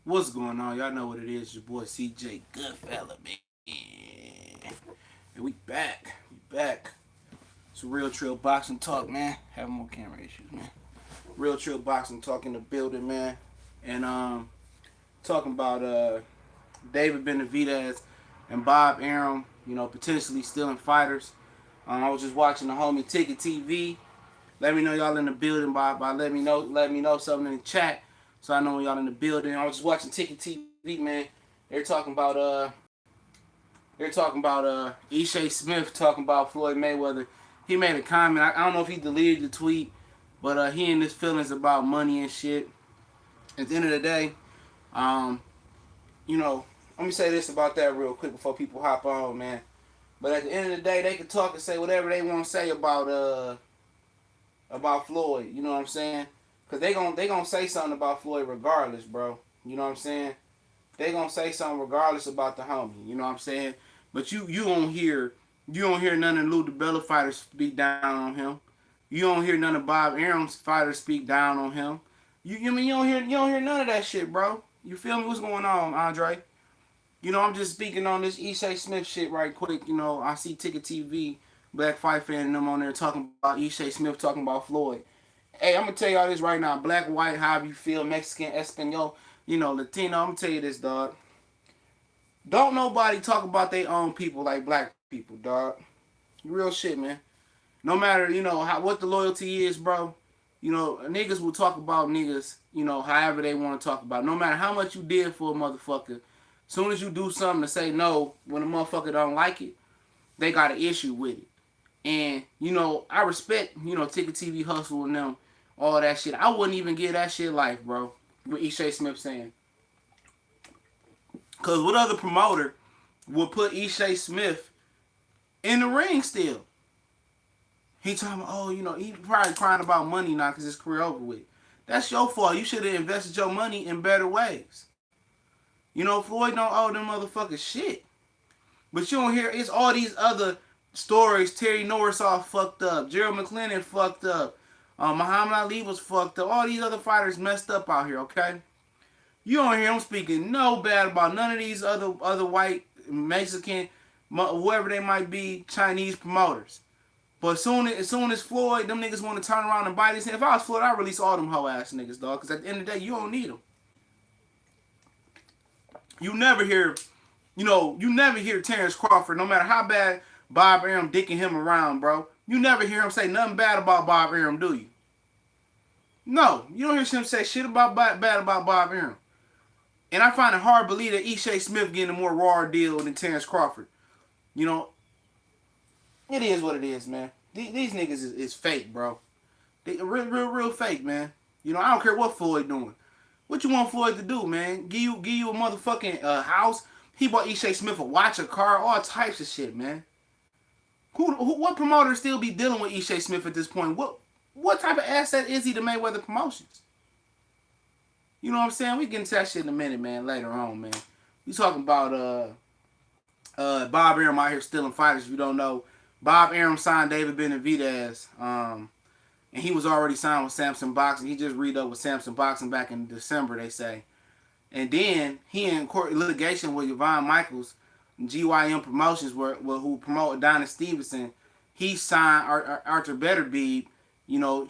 What's going on? Y'all know what it is. Your boy CJ Goodfella, man. And we back. We back. It's a real trill boxing talk, man. Having more camera issues, man. Real trill boxing talk in the building, man. And talking about David Benavidez and Bob Arum, potentially stealing fighters. I was just watching the homie Ticket TV. Let me know y'all in the building by let me know something in the chat so I know when y'all in the building. I was just watching Ticket TV, man. They're talking about Ishay Smith talking about Floyd Mayweather. He made a comment. I don't know if he deleted the tweet, but he and his feelings about money and shit. At the end of the day, um, let me say this about that real quick before people hop on, man. But at the end of the day, they can talk and say whatever they want to say about Floyd. You know what I'm saying? Cause they gonna say something about Floyd regardless, bro. You know what I'm saying? They gonna say something regardless about the homie. You know what I'm saying? But you don't hear none of Lou DiBella fighters speak down on him. You don't hear none of Bob Arum's fighters speak down on him. You don't hear none of that shit, bro. You feel me? What's going on, Andre? I'm just speaking on this Ishay Smith shit right quick. I see Ticket TV, Black Fight Fan, and them on there talking about Ishay Smith, talking about Floyd. Hey, I'm gonna tell y'all this right now. Black, white, however you feel, Mexican, Espanol, Latino. I'm gonna tell you this, dog. Don't nobody talk about their own people like black people, dog. Real shit, man. No matter, what the loyalty is, bro. Niggas will talk about niggas, however they want to talk about. No matter how much you did for a motherfucker, soon as you do something to say no when a motherfucker don't like it, they got an issue with it. And, I respect, Ticket TV Hustle and them, all that shit. I wouldn't even give that shit life, bro. What Ishay Smith saying. Because what other promoter would put Ishay Smith in the ring still? He talking about, he probably crying about money now because his career over with. That's your fault. You should have invested your money in better ways. Floyd don't owe them motherfuckers shit. But you don't hear, it's all these other stories. Terry Norris all fucked up. Gerald McClellan fucked up. Muhammad Ali was fucked up. All these other fighters messed up out here, okay? You don't hear them speaking no bad about none of these other white, Mexican, whoever they might be, Chinese promoters. But as soon as Floyd, them niggas want to turn around and bite his hand. If I was Floyd, I'd release all them hoe ass niggas, dog. Because at the end of the day, you don't need them. You never hear Terrence Crawford, no matter how bad Bob Arum dicking him around, bro. You never hear him say nothing bad about Bob Arum, do you? No, you don't hear him say shit bad about Bob Arum. And I find it hard to believe that Ishay Smith getting a more raw deal than Terrence Crawford. It is what it is, man. These niggas is fake, bro. They real fake, man. I don't care what Floyd doing. What you want Floyd to do, man? Give you a motherfucking house? He bought Ishay Smith a watch, a car, all types of shit, man. What promoter still be dealing with Ishay Smith at this point? What type of asset is he to Mayweather Promotions? You know what I'm saying? We get into that shit in a minute, man. Later on, man. We talking about Bob Arum out here stealing fighters. If you don't know, Bob Arum signed David Benavidez, and he was already signed with Samson Boxing. He just re-up with Samson Boxing back in December, they say. And then he in court litigation with Yvonne Michaels, GYM Promotions, who promoted Adonis Stevenson. He signed Arthur Betterbeeb,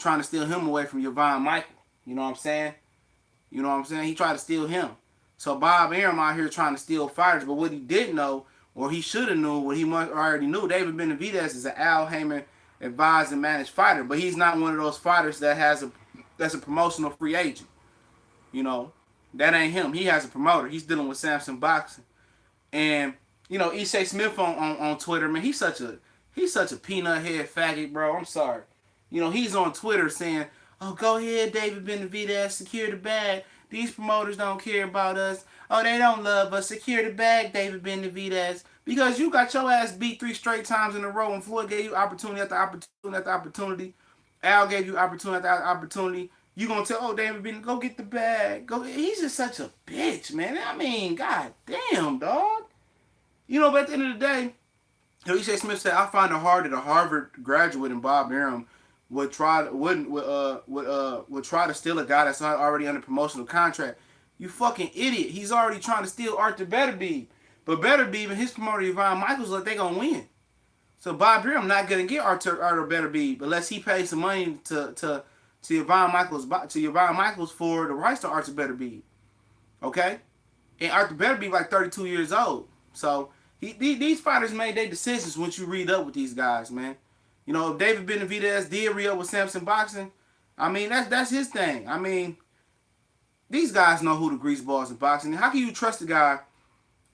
trying to steal him away from Yvonne Michael. You know what I'm saying? He tried to steal him. So Bob Arum out here trying to steal fighters, but what he didn't know, or he should have known, what he already knew, David Benavidez is an Al Haymon advised and managed fighter, but he's not one of those fighters that's a promotional free agent. That ain't him. He has a promoter. He's dealing with Samson Boxing. And, Ishay Smith on Twitter, man, he's such a peanut head faggot, bro. I'm sorry. He's on Twitter saying, oh, go ahead, David Benavidez, secure the bag. These promoters don't care about us. Oh, they don't love us. Secure the bag, David Benavidez. Because you got your ass beat 3 straight times in a row, and Floyd gave you opportunity after opportunity after opportunity. Al gave you opportunity after opportunity. You gonna tell, oh, David Benavidez, go get the bag. Go. He's just such a bitch, man. I mean, god damn, dog. But at the end of the day, Ishay Smith said, I find it hard that a Harvard graduate and Bob Arum would try to steal a guy that's already under promotional contract. You fucking idiot. He's already trying to steal Arthur Betterbeeve. But Betterbeeve and his promoter Yvonne Michaels look they gonna win. So Bob Arum not gonna get Arthur Betterbeeve unless he pays some money to Yvonne Michaels for the rights to Arthur Betterbeeve. Okay? And Arthur Betterbeeve like 32 years old. So these fighters made their decisions once you read up with these guys, man. You know, if David Benavidez did re-up with Samson Boxing, I mean, that's his thing. I mean, these guys know who the grease balls in boxing. How can you trust a guy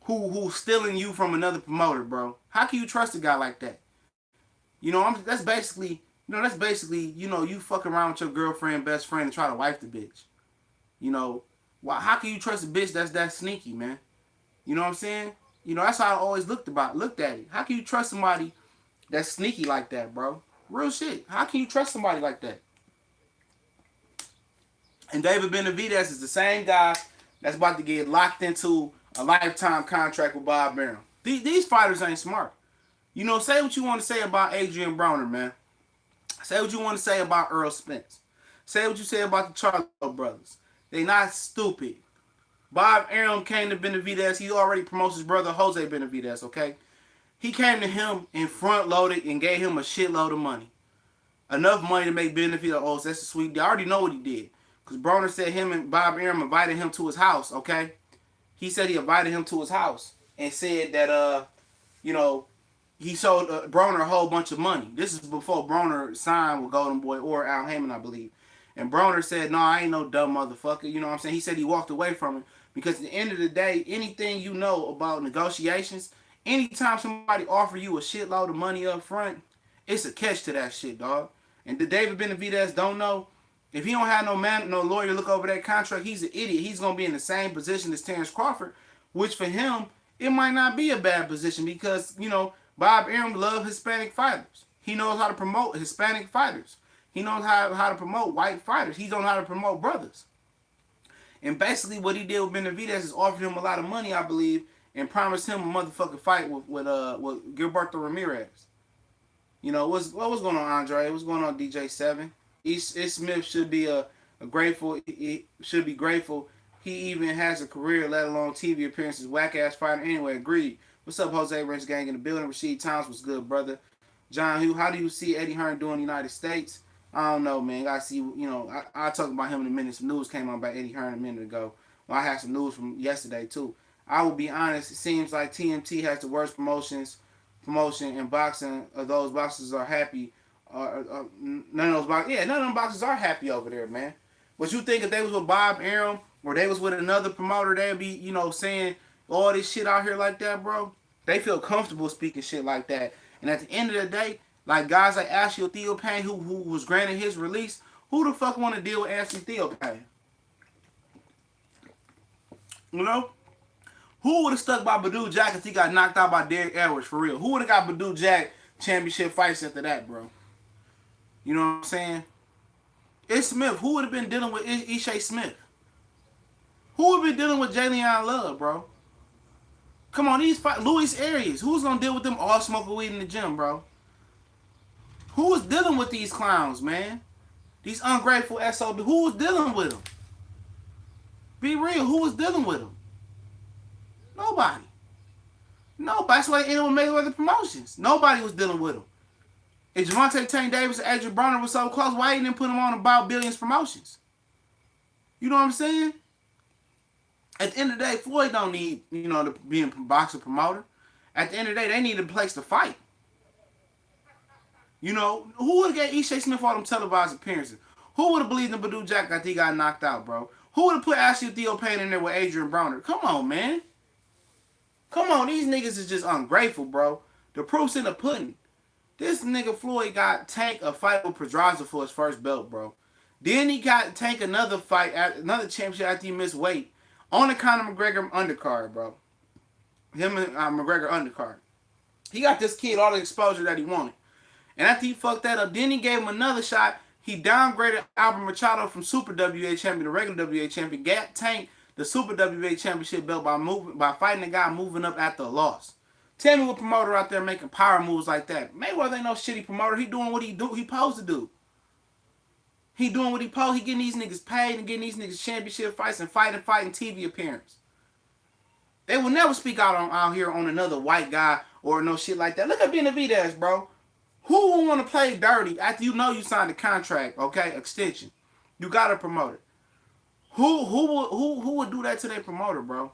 who's stealing you from another promoter, bro? How can you trust a guy like that? You know, that's basically, you fuck around with your girlfriend, best friend, and try to wife the bitch. You know, how can you trust a bitch that's that sneaky, man? You know what I'm saying? You know, that's how I always looked at it. How can you trust somebody that's sneaky like that, bro? Real shit. How can you trust somebody like that? And David Benavidez is the same guy that's about to get locked into a lifetime contract with Bob Arum. These fighters ain't smart. You know, say what you want to say about Adrian Broner, man. Say what you want to say about Earl Spence. Say what you say about the Charlo brothers. They not stupid. Bob Arum came to Benavidez. He already promotes his brother Jose Benavidez, okay? He came to him and front-loaded and gave him a shitload of money. Enough money to make Benavidez, oh, that's a sweet deal. I already know what he did. Because Broner said him and Bob Arum invited him to his house, okay? He said he invited him to his house and said that, he sold Broner a whole bunch of money. This is before Broner signed with Golden Boy or Al Heyman, I believe. And Broner said, no, I ain't no dumb motherfucker. You know what I'm saying? He said he walked away from it. Because at the end of the day, anything you know about negotiations, anytime somebody offer you a shitload of money up front, it's a catch to that shit, dog. And the David Benavidez don't know, if he don't have no lawyer look over that contract, he's an idiot. He's going to be in the same position as Terrence Crawford, which for him, it might not be a bad position because, Bob Arum loves Hispanic fighters. He knows how to promote Hispanic fighters. He knows how to promote white fighters. He knows how to promote brothers. And basically what he did with Benavidez is offered him a lot of money, I believe, and promised him a motherfucking fight with Gilberto Ramirez. You know, what was going on, Andre? What's going on, DJ7? E. Smith should be grateful. He should be grateful he even has a career, let alone TV appearances. Whack ass fighter. Anyway, agreed. What's up, Jose Wrench Gang in the building? Rasheed Thomas was good, brother. John, how do you see Eddie Hearn doing in the United States? I don't know, man. I see, I'll talk about him in a minute. Some news came on about Eddie Hearn a minute ago. Well, I had some news from yesterday, too. I will be honest, it seems like TMT has the worst promotion in boxing. Those boxers are happy. None of them boxers are happy over there, man. But you think if they was with Bob Arum or they was with another promoter, they'd be, saying all this shit out here like that, bro? They feel comfortable speaking shit like that. And at the end of the day, like guys like Ashley Theophane, who was granted his release, who the fuck want to deal with Ashley Theophane? You know? Who would have stuck by Badou Jack if he got knocked out by Derek Edwards, for real? Who would have got Badou Jack championship fights after that, bro? You know what I'm saying? It's Smith. Who would have been dealing with Ishe Smith? Who would have been dealing with Jalen Love, bro? Come on, Luis Arias. Who's going to deal with them all smoking weed in the gym, bro? Who was dealing with these clowns, man? These ungrateful SOB. Who was dealing with them? Be real. Who was dealing with them? Nobody. That's why they ended with Mayweather Promotions. Nobody was dealing with them. If Javante Tank Davis and Adrian Broner was so close, why didn't they put him on about Billions Promotions? You know what I'm saying? At the end of the day, Floyd don't need, to be a boxer promoter. At the end of the day, they need a place to fight. Who would have gave Ishe Smith all them televised appearances? Who would have believed in Badou Jack that he got knocked out, bro? Who would have put Ashley Theophane in there with Adrian Broner? Come on, man. Come on, these niggas is just ungrateful, bro. The proof's in the pudding. This nigga Floyd got Tank a fight with Pedraza for his first belt, bro. Then he got Tank another fight, another championship after he missed weight on the Conor McGregor undercard, bro. Him and McGregor undercard. He got this kid all the exposure that he wanted. And after he fucked that up, then he gave him another shot. He downgraded Albert Machado from Super WA champion to regular WA champion. Got Tank the Super WA championship belt by fighting a guy moving up after a loss. Tell me what promoter out there making power moves like that. Mayweather ain't no shitty promoter. He doing what he supposed to do. He doing what he supposed. He getting these niggas paid and getting these niggas championship fights and fighting TV appearance. They will never speak out here on another white guy or no shit like that. Look at Benavidez, bro. Who would want to play dirty after you know you signed a contract, okay, extension? You got a promoter. Who would do that to their promoter, bro?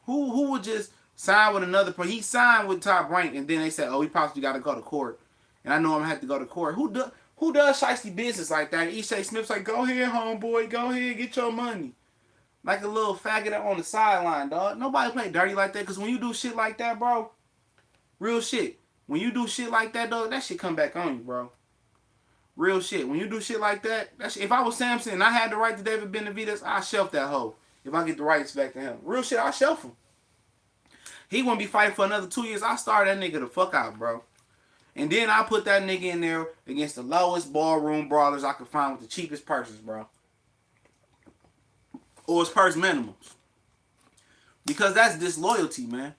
Who would just sign with another? He signed with Top Rank, and then they said, "Oh, he possibly got to go to court." And I know I'm gonna have to go to court. Who does shiesty business like that? E.J. Smith's like, "Go ahead, homeboy, go ahead, get your money." Like a little faggot on the sideline, dog. Nobody play dirty like that. Cause when you do shit like that, bro, real shit. When you do shit like that, dog, that shit come back on you, bro. Real shit. When you do shit like that, if I was Samson and I had the right to David Benavidez, I'd shelf that hoe. If I get the rights back to him. Real shit, I'll shelf him. He wouldn't be fighting for another 2 years. I'll start that nigga the fuck out, bro. And then I'll put that nigga in there against the lowest ballroom brawlers I could find with the cheapest purses, bro. Or his purse minimums. Because that's disloyalty, man.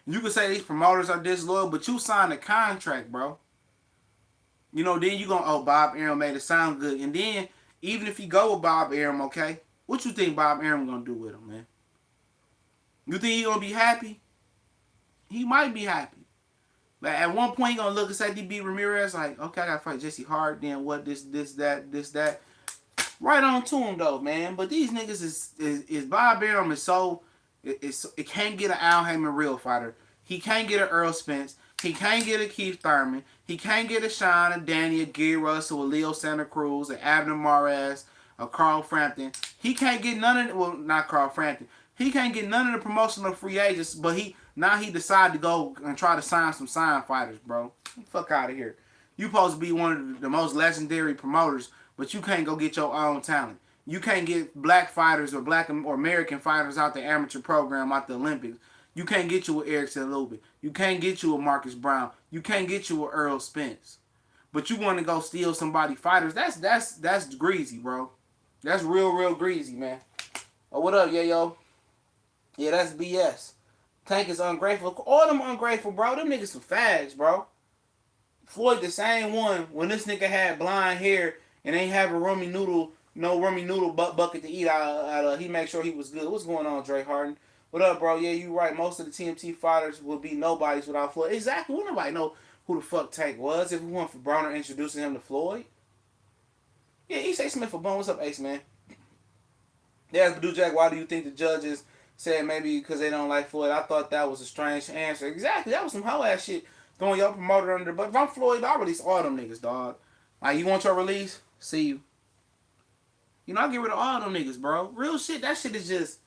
You can say these promoters are disloyal, but you signed a contract, bro. You know, then you gonna, oh, Bob Arum made it sound good. And then, even if you go with Bob Arum, okay, what you think Bob Arum gonna do with him, man? You think he gonna be happy? He might be happy. But at one point, he gonna look at Safety beat Ramirez like, okay, I gotta fight Jesse Hart, then what, this, that. Right on to him, though, man. But these niggas is Bob Arum is so, it can't get an Al Heyman real fighter. He can't get an Earl Spence. He can't get a Keith Thurman. He can't get a Sean, a Danny, a Gary Russell, a Leo Santa Cruz, a Abner Mares, a Carl Frampton. He can't get none of, well, not Carl Frampton. He can't get none of the promotional free agents, but he decided to go and try to sign some sign fighters, bro. Fuck out of here. You supposed to be one of the most legendary promoters, but you can't go get your own talent. You can't get black fighters or black or American fighters out the amateur program, out the Olympics. You can't get you a Erickson Lubin. You can't get you a Marcus Brown. You can't get you a Earl Spence. But you want to go steal somebody fighters. That's greasy, bro. That's real greasy, man. Oh, what up, yo? Yeah, that's BS. Tank is ungrateful. All them ungrateful, bro. Them niggas some fags, bro. Floyd the same one when this nigga had blonde hair and ain't have a rummy noodle bucket to eat out of. He make sure he was good. What's going on, Dre Harden? What up, bro? Yeah, you right. Most of the TMT fighters would be nobodies without Floyd. Exactly. Would nobody know who the fuck Tank was if we weren't for Broner introducing him to Floyd? Yeah, E.J. Smith for Bone. What's up, Ace, man? Yes, Badu Jack, why do you think the judges said maybe because they don't like Floyd? I thought that was a strange answer. Exactly. That was some hoe ass shit throwing your promoter under the bus. If I'm Floyd, I'll release all them niggas, dog. Like, you want your release? See you. You know, I get rid of all them niggas, bro. Real shit. That shit is just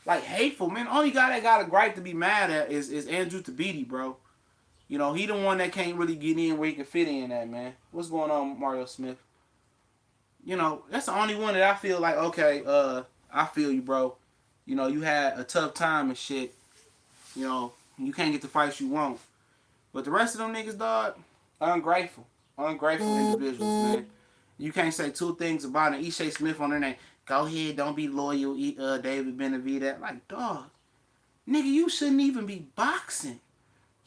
like hateful, man. Only guy that got a gripe to be mad at is Andrew Tabiti, bro. You know, he the one that can't really get in where he can fit in at, man. What's going on, Mario Smith? You know, that's the only one that I feel like, okay, I feel you, bro. You know, you had a tough time and shit. You know, you can't get the fights you want. But the rest of them niggas, dog, ungrateful. Ungrateful individuals, man. You can't say two things about an E.J. Smith on their name. Go ahead, don't be loyal, David Benavidez. Like, dog, nigga, you shouldn't even be boxing.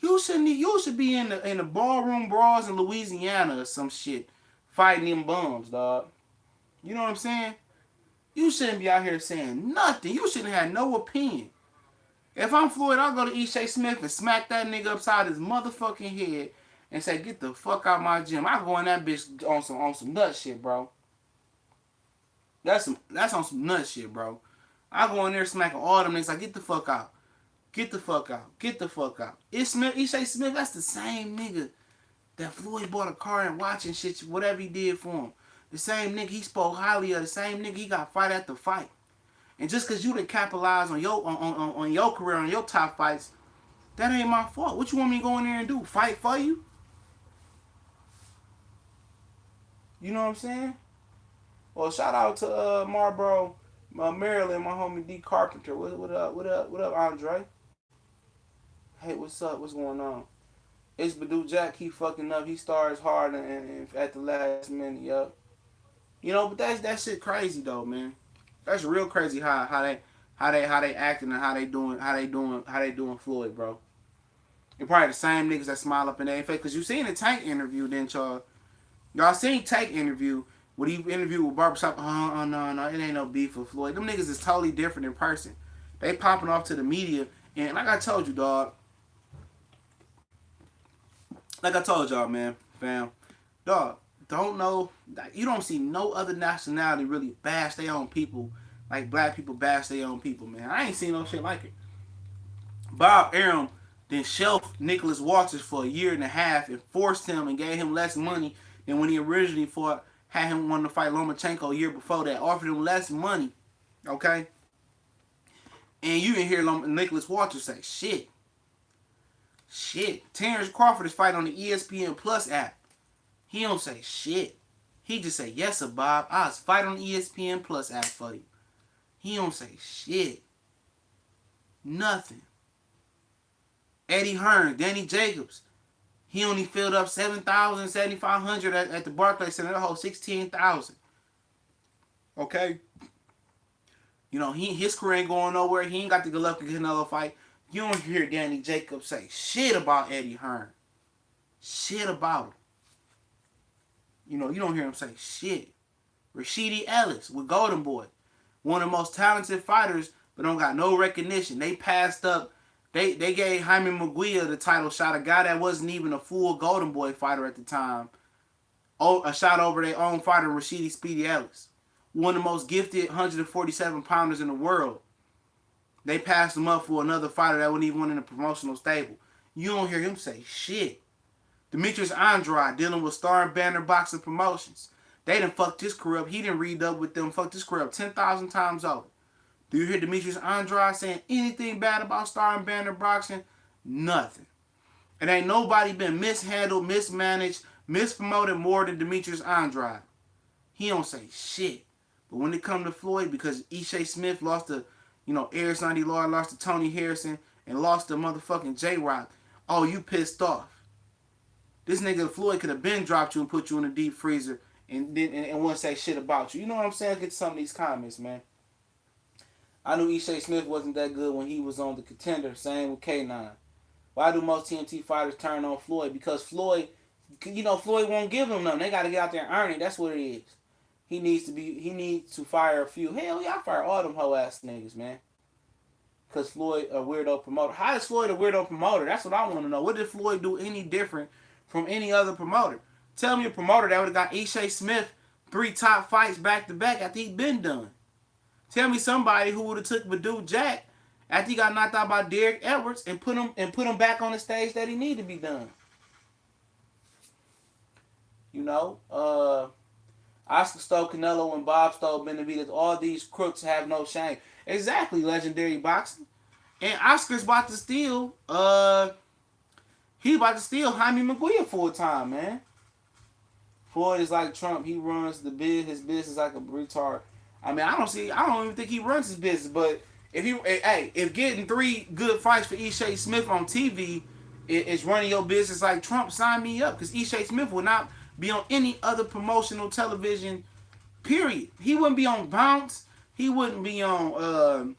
You should be in the ballroom brawls in Louisiana or some shit, fighting them bums, dog. You know what I'm saying? You shouldn't be out here saying nothing. You shouldn't have no opinion. If I'm Floyd, I'll go to E.J. Smith and smack that nigga upside his motherfucking head and say, get the fuck out my gym. I go in that bitch on some nut shit, bro. That's on some nut shit, bro. I go in there smacking all them niggas like, get the fuck out. Get the fuck out. Get the fuck out. E.J. Smith, that's the same nigga that Floyd bought a car and watching shit, whatever he did for him. The same nigga he spoke highly of. The same nigga he got fight after fight. And just because you didn't capitalize on your career, on your top fights, that ain't my fault. What you want me to go in there and do? Fight for you? You know what I'm saying? Well, shout out to Marlboro, Maryland, my homie D Carpenter. What up, Andre? Hey, what's up? What's going on? It's Badu Jack. He fucking up. He starts hard and at the last minute, yup. You know, but that shit crazy though, man. That's real crazy how they acting and how they doing Floyd, bro. And probably the same niggas that smile up in their face. Cause you seen the Tank interview, didn't y'all? Y'all seen Tank interview When he interviewed with Barbershop, no, it ain't no beef with Floyd. Them niggas is totally different in person. They popping off to the media, and like I told you, dog. Like I told y'all, man, fam, dog. Don't know. You don't see no other nationality really bash their own people like black people bash their own people, man. I ain't seen no shit like it. Bob Arum then shelved Nicholas Walters for a year and a half and forced him and gave him less money than when he originally fought. Had him want to fight Lomachenko a year before that. Offered him less money, okay? And you can hear Nicholas Walters say, shit. Terrence Crawford is fighting on the ESPN Plus app. He don't say shit. He just say, yes, sir, Bob. I was fighting on the ESPN Plus app for you. He don't say shit. Nothing. Eddie Hearn, Danny Jacobs. He only filled up 7,000, 7,500 at the Barclays Center. That whole 16,000. Okay? You know, his career ain't going nowhere. He ain't got the good luck to get another fight. You don't hear Danny Jacobs say shit about Eddie Hearn. Shit about him. You know, you don't hear him say shit. Rashidi Ellis with Golden Boy. One of the most talented fighters, but don't got no recognition. They passed up. They gave Jaime Munguia the title shot, a guy that wasn't even a full Golden Boy fighter at the time. Oh, a shot over their own fighter, Rashidi Speedy Ellis. One of the most gifted 147 pounders in the world. They passed him up for another fighter that wasn't even in a promotional stable. You don't hear him say shit. Demetrius Andrade dealing with Star and Banner Boxing Promotions. They done fucked his career up. He done read up with them, fucked his career up 10,000 times over. Do you hear Demetrius Andrade saying anything bad about Star and Banner Boxing? Nothing. And ain't nobody been mishandled, mismanaged, mispromoted more than Demetrius Andrade. He don't say shit. But when it come to Floyd, because Ishe Smith lost to, Eric Sandy Lord, lost to Tony Harrison, and lost to motherfucking J-Rock, oh, you pissed off. This nigga Floyd could have been dropped you and put you in a deep freezer and wouldn't say shit about you. You know what I'm saying? Let's get to some of these comments, man. I knew Ishe Smith wasn't that good when he was on the Contender. Same with K9. Why do most TMT fighters turn on Floyd? Because Floyd won't give them nothing. They got to get out there and earn it. That's what it is. He needs to fire a few. Hell yeah, I fire all them hoe ass niggas, man. Because Floyd a weirdo promoter. How is Floyd a weirdo promoter? That's what I want to know. What did Floyd do any different from any other promoter? Tell me a promoter that would have got Ishe Smith 3 top fights back to back after he'd been done. Tell me somebody who would have took Badou Jack after he got knocked out by Derek Edwards and put him back on the stage that he needed to be done. Oscar stole Canelo and Bob stole Benavidez. All these crooks have no shame. Exactly, legendary boxing. And Oscar's about to steal. He about to steal Jaime Munguia full time, man. Floyd is like Trump. He runs his business like a retard. I mean, I don't even think he runs his business. But if getting 3 good fights for Ishe Smith on TV is running your business like Trump, sign me up. Because Ishe Smith will not be on any other promotional television, period. He wouldn't be on Bounce. He wouldn't be on,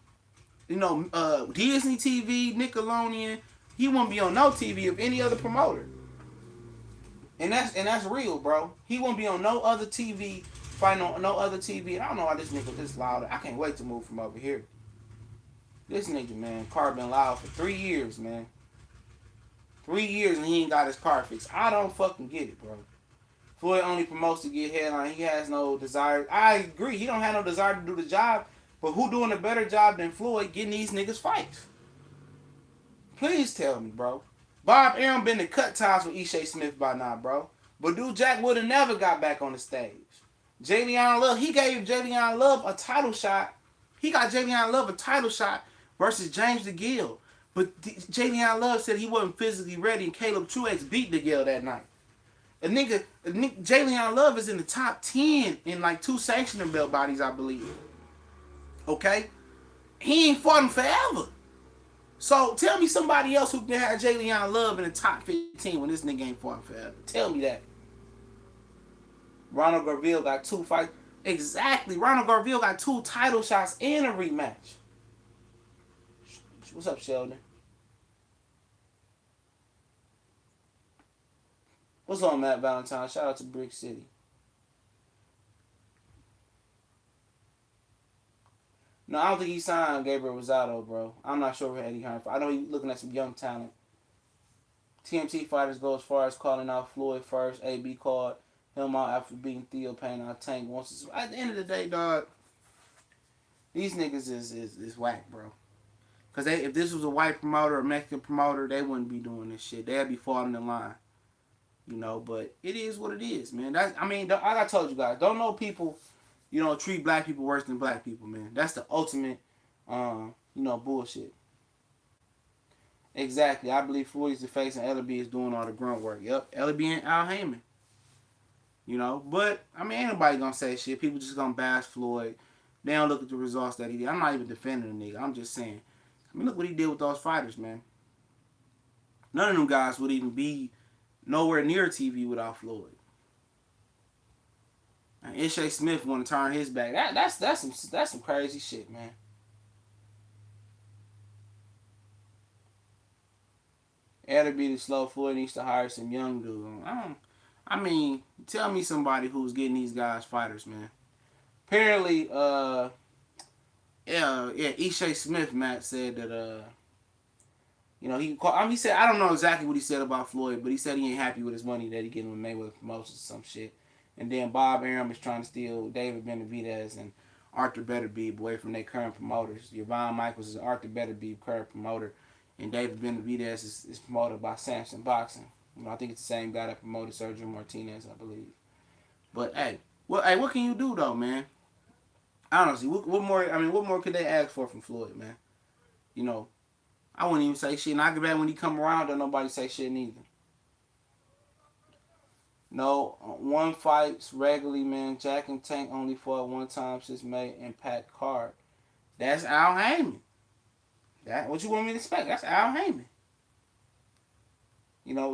Disney TV, Nickelodeon. He wouldn't be on no TV of any other promoter. And that's real, bro. He wouldn't be on no other TV, fighting on no other TV. And I don't know why this nigga this loud. I can't wait to move from over here. This nigga, man, car been loud for 3 years, man. 3 years and he ain't got his car fixed. I don't fucking get it, bro. Floyd only promotes to get headline. He has no desire. I agree. He don't have no desire to do the job. But who doing a better job than Floyd getting these niggas fights? Please tell me, bro. Bob Arum been to cut ties with Ishe Smith by now, bro. Badou Jack would have never got back on the stage. Javion Love, he gave Javion Love a title shot. He got Javion Love a title shot versus James DeGill. But Javion Love said he wasn't physically ready and Caleb Truex beat DeGill that night. Javion Love is in the top 10 in like 2 sanctioning belt bodies, I believe. Okay? He ain't fought him forever. So tell me somebody else who can have Javion Love in the top 15 when this nigga ain't fought him forever. Tell me that. Ronald Garville got 2 fights. Exactly. Ronald Garville got 2 title shots and a rematch. What's up, Sheldon? What's on, Matt Valentine? Shout out to Brick City. No, I don't think he signed Gabriel Rosado, bro. I'm not sure where Eddie Hearn. I know he's looking at some young talent. TMT fighters go as far as calling out Floyd first. AB called him out after beating Theo Payne on Tank once. At the end of the day, dog, these niggas is whack, bro. Cause if this was a white promoter or a Mexican promoter, they wouldn't be doing this shit. They'd be falling in line, you know. But it is what it is, man. Like I told you guys, don't know people, treat black people worse than black people, man. That's the ultimate, bullshit. Exactly. I believe Floyd is the face and LB is doing all the grunt work. Yep, LB and Al Heyman. But ain't nobody gonna say shit. People just gonna bash Floyd. They don't look at the results that he did. I'm not even defending the nigga. I'm just saying. Look what he did with those fighters, man. None of them guys would even be nowhere near TV without Floyd. And Ishe Smith want to turn his back. That's some crazy shit, man. That'd be the slow. Floyd needs to hire some young dude. Tell me somebody who's getting these guys fighters, man. Apparently, Ishe Smith, Matt said that he called. He said I don't know exactly what he said about Floyd, but he said he ain't happy with his money that he getting with Mayweather Promotions or some shit. And then Bob Arum is trying to steal David Benavidez and Arthur Beterbiev away from their current promoters. Yvonne Michaels is Arthur Beterbiev current promoter, and David Benavidez is promoted by Samson Boxing. I think it's the same guy that promoted Sergio Martinez, I believe. But what can you do though, man? Honestly, what more? What more could they ask for from Floyd, man? I wouldn't even say shit. And I get back when he come around, don't nobody say shit neither. No, one fights regularly, man. Jack and Tank only fought one time since May and Pat Card. That's Al Heyman. That what you want me to expect? That's Al Heyman.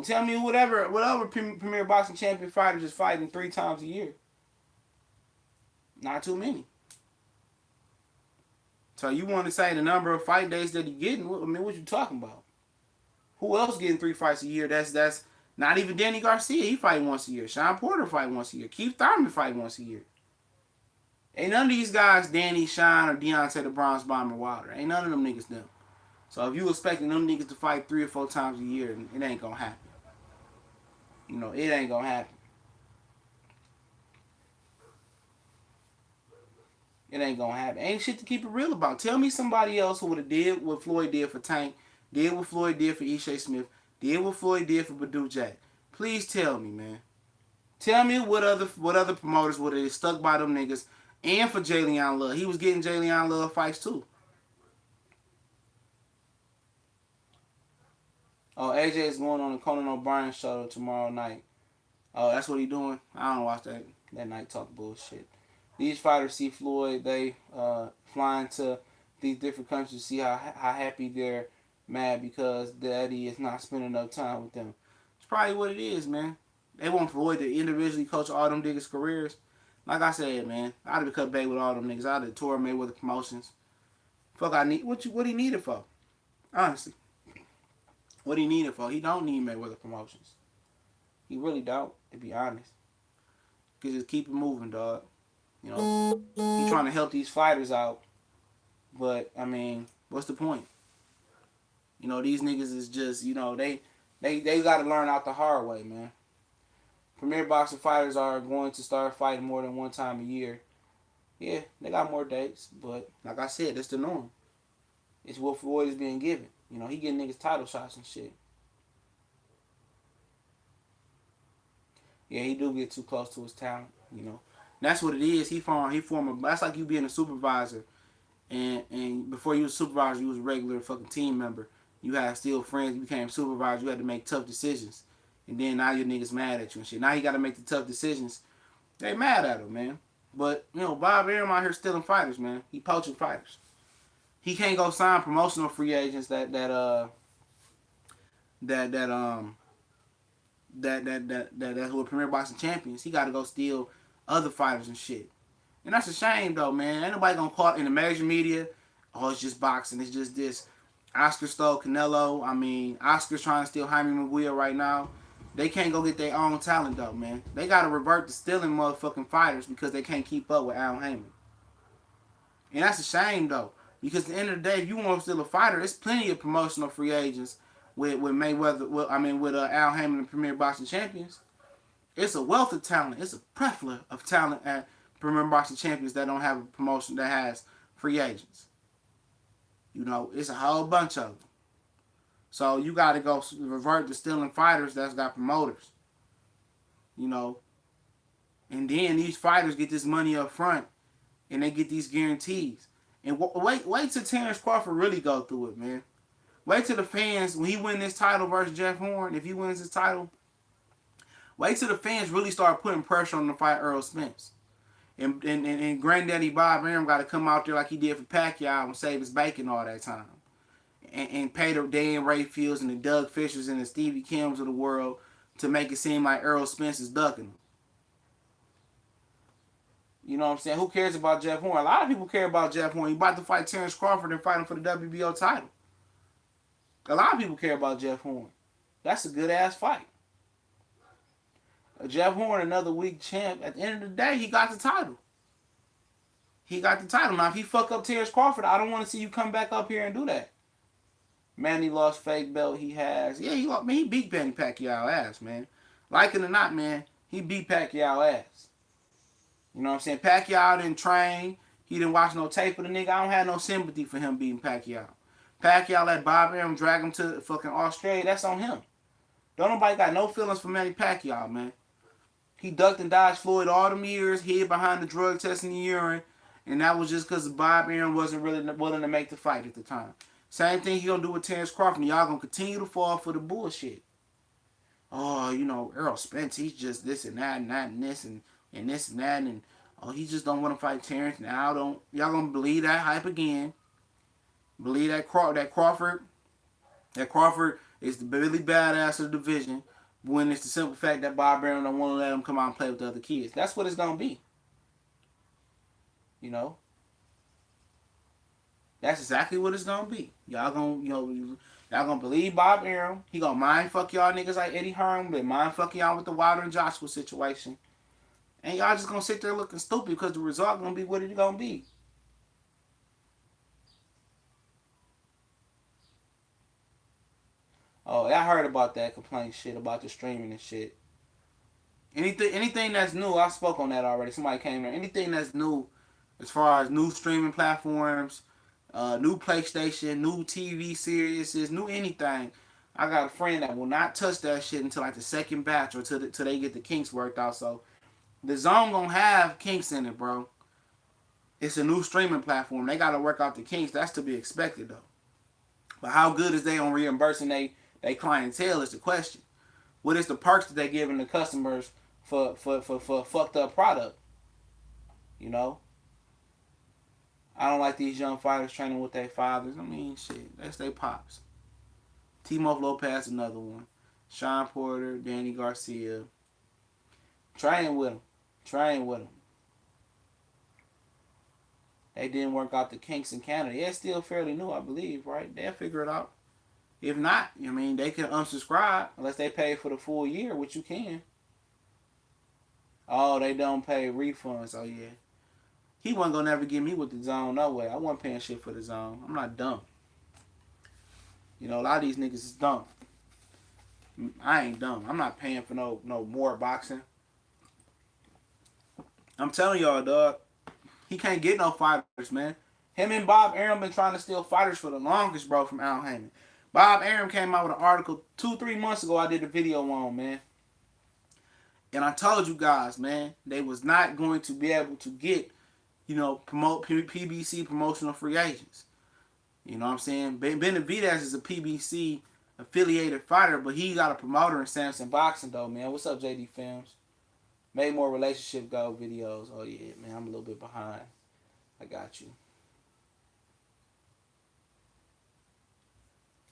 Tell me whatever Premier Boxing Champion fighters is fighting 3 times a year. Not too many. So you want to say the number of fight days that he getting? What you talking about? Who else getting 3 fights a year? That's not even Danny Garcia. He fight once a year. Sean Porter fight once a year. Keith Thurman fight once a year. Ain't none of these guys Danny, Sean, or Deontay the Bronze Bomber Wilder. Ain't none of them niggas them. So if you expecting them niggas to fight 3 or 4 times a year, it ain't gonna happen. It ain't gonna happen. It ain't gonna happen. Ain't shit to keep it real about. Tell me somebody else who would have did what Floyd did for Tank, did what Floyd did for Ishe Smith, did what Floyd did for Badu Jack. Please tell me, man. Tell me what other promoters would have stuck by them niggas, and for Jalen Love. He was getting Jalen Love fights too. Oh, AJ is going on the Conan O'Brien show tomorrow night. Oh, that's what he doing? I don't watch that night talk bullshit. These fighters see Floyd, they flying to these different countries to see how happy they're mad because Daddy is not spending enough time with them. It's probably what it is, man. They want Floyd to individually coach all them niggas' careers. Like I said, man, I'd have cut bait with all them niggas. I'd have tore Mayweather Promotions. Fuck, what he needed for? Honestly. What he needed for? He don't need Mayweather Promotions. He really don't, to be honest. Cause just keep it moving, dog. He trying to help these fighters out. But, what's the point? These niggas is just, they got to learn out the hard way, man. Premier boxing fighters are going to start fighting more than 1 time a year. Yeah, they got more dates. But, like I said, that's the norm. It's what Floyd is being given. He getting niggas title shots and shit. Yeah, he do get too close to his talent, That's what it is. That's like you being a supervisor. And before you was a supervisor, you was a regular fucking team member. You had still friends. You became supervisor. You had to make tough decisions. And then now your niggas mad at you and shit. Now you got to make the tough decisions. They mad at him, man. But, Bob Arum out here stealing fighters, man. He poaching fighters. He can't go sign promotional free agents that's who are Premier Boxing champions. He got to go steal other fighters and shit. And that's a shame, though, man. Ain't nobody gonna call it in the major media. Oh, it's just boxing. It's just this. Oscar stole Canelo. Oscar's trying to steal Jaime Munguia right now. They can't go get their own talent, though, man. They got to revert to stealing motherfucking fighters because they can't keep up with Al Heyman. And that's a shame though, because at the end of the day, if you want to still a fighter, there's plenty of promotional free agents with Mayweather. With Al Haymon and Premier Boxing Champions. It's a wealth of talent. It's a plethora of talent at Premier Boxing Champions that don't have a promotion that has free agents. You know, it's a whole bunch of them. So you got to go revert to stealing fighters that's got promoters. You know, and then these fighters get this money up front, and they get these guarantees. And wait till Terrence Crawford really go through it, man. Wait till the fans, when he win this title versus Jeff Horn, if he wins this title, wait till the fans really start putting pressure on him to fight Earl Spence. And Granddaddy Bob Arum got to come out there like he did for Pacquiao and save his bacon all that time. And pay the Dan Rayfields and the Doug Fishers and the Stevie Kims of the world to make it seem like Earl Spence is ducking him. You know what I'm saying? Who cares about Jeff Horn? A lot of people care about Jeff Horn. He's about to fight Terrence Crawford and fight him for the WBO title. A lot of people care about Jeff Horn. That's a good-ass fight. Jeff Horn, another weak champ. At the end of the day, he got the title. He got the title. Now, if he fuck up Terrence Crawford, I don't want to see you come back up here and do that. Manny lost fake belt he has. Yeah, he lost. Man, he beat Manny Pacquiao ass, man. Like it or not, man, he beat Pacquiao ass. You know what I'm saying? Pacquiao didn't train. He didn't watch no tape of the nigga. I don't have no sympathy for him beating Pacquiao. Pacquiao let Bob Arum drag him to fucking Australia. That's on him. Don't nobody got no feelings for Manny Pacquiao, man. He ducked and dodged Floyd all them years, hid behind the drug test in the urine, and that was just because Bob Arum wasn't really willing to make the fight at the time. Same thing he gonna do with Terrence Crawford. Y'all gonna continue to fall for the bullshit. Oh, you know, Earl Spence, he's just this and that and that and this and this and that, and oh, he just don't want to fight Terrence. Now don't y'all gonna believe that hype again? Believe that Crawford is the really badass of the division, when it's the simple fact that Bob Arum don't want to let him come out and play with the other kids. That's what it's gonna be. You know, that's exactly what it's gonna be. Y'all gonna believe Bob Arum. He gonna mind fuck y'all niggas like Eddie Hearn, but mind fuck y'all with the Wilder and Joshua situation. And y'all just gonna sit there looking stupid because the result gonna be what it's gonna be. Oh, I heard about that complaint shit about the streaming and shit. Anything that's new, I spoke on that already. Somebody came there. Anything that's new, as far as new streaming platforms, new PlayStation, new TV series, new anything. I got a friend that will not touch that shit until like the second batch or till they get the kinks worked out. So the Zone gonna have kinks in it, bro. It's a new streaming platform. They gotta work out the kinks. That's to be expected though. But how good is they on reimbursing they clientele is the question. What is the perks that they giving the customers for fucked up product? You know? I don't like these young fighters training with their fathers. I mean, shit, that's their pops. Timo Lopez, another one. Sean Porter, Danny Garcia. Train with them. Train with them. They didn't work out the kinks in Canada. Yeah, it's still fairly new, I believe, right? They'll figure it out. If not, I mean, they can unsubscribe unless they pay for the full year, which you can. Oh, they don't pay refunds. Oh, yeah. He wasn't going to never get me with the Zone, no way. I wasn't paying shit for the Zone. I'm not dumb. You know, a lot of these niggas is dumb. I ain't dumb. I'm not paying for no more boxing. I'm telling y'all, dog. He can't get no fighters, man. Him and Bob Arum been trying to steal fighters for the longest, bro, from Al Haymon. Bob Arum came out with an article 2-3 months ago I did a video on, man. And I told you guys, man, they was not going to be able to get, promote PBC promotional free agents. You know what I'm saying? Benavidez is a PBC affiliated fighter, but he got a promoter in Samson Boxing, though, man. What's up, JD Films? Made more relationship go videos. Oh, yeah, man, I'm a little bit behind. I got you.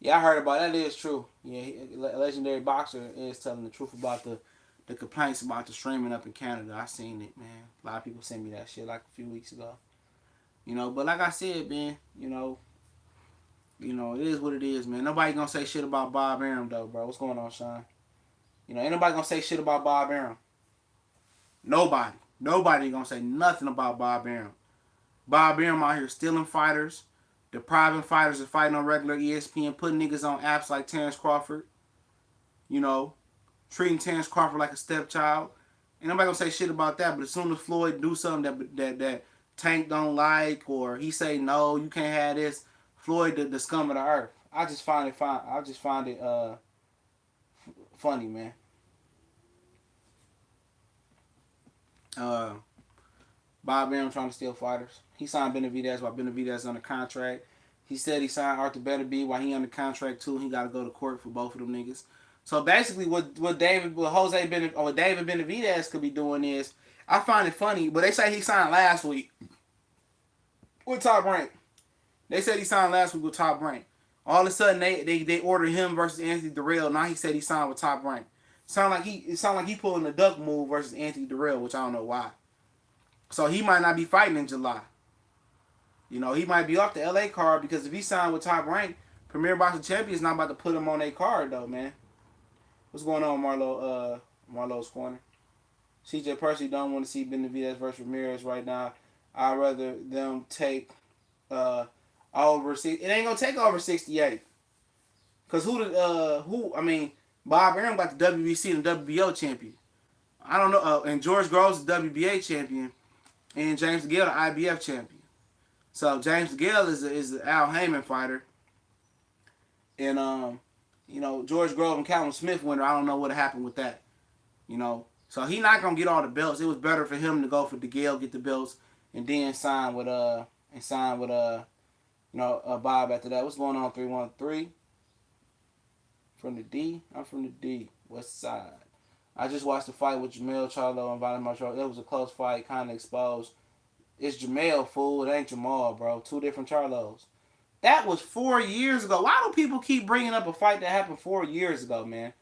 Yeah, I heard about it. That is true. Yeah, a legendary boxer is telling the truth about the complaints about the streaming up in Canada. I seen it, man. A lot of people sent me that shit like a few weeks ago. But like I said, man, it is what it is, man. Nobody gonna say shit about Bob Arum, though, bro. What's going on, Sean? Ain't nobody gonna say shit about Bob Arum. Nobody gonna say nothing about Bob Arum. Bob Arum out here stealing fighters, depriving fighters of fighting on regular ESPN, putting niggas on apps like Terrence Crawford, you know, treating Terrence Crawford like a stepchild. And nobody gonna say shit about that, but as soon as Floyd do something that Tank don't like, or he say no, you can't have this, Floyd the scum of the earth. I just find it fine. I just find it funny, man. Uh, Bob Arum trying to steal fighters. He signed Benavidez while Benavidez on the contract. He said he signed Arthur Beterbiev while he under contract too. He got to go to court for both of them niggas. So basically, what David Benavidez could be doing is, I find it funny, but they say he signed last week with Top Rank. They said he signed last week with Top Rank. All of a sudden, they ordered him versus Anthony Durrell. Now he said he signed with Top Rank. It sound like he pulling a duck move versus Anthony Durrell, which I don't know why. So he might not be fighting in July. You know, he might be off the LA card because if he signed with Top Rank, Premier Boxing Champions not about to put him on their card though, man. What's going on, Marlo? Marlo's corner. CJ Percy don't want to see Benavidez versus Ramirez right now. I'd rather them take over 60. It ain't gonna take over 68. Cause Bob Arum got the WBC and the WBO champion. I don't know, and George Groves the WBA champion, and James DeGale the IBF champion. So James DeGale is the Al Heyman fighter, and George Grove and Callum Smith winner. I don't know what happened with that, So he not gonna get all the belts. It was better for him to go for DeGale, get the belts, and then sign with Bob after that. What's going on? 313 from the D. I'm from the D. West Side. I just watched the fight with Jamel Charlo and Vladimir Charlo. It was a close fight, kind of exposed. It's Jamel, fool. It ain't Jamal, bro. Two different Charlos. That was 4 years ago. Why do people keep bringing up a fight that happened 4 years ago, man?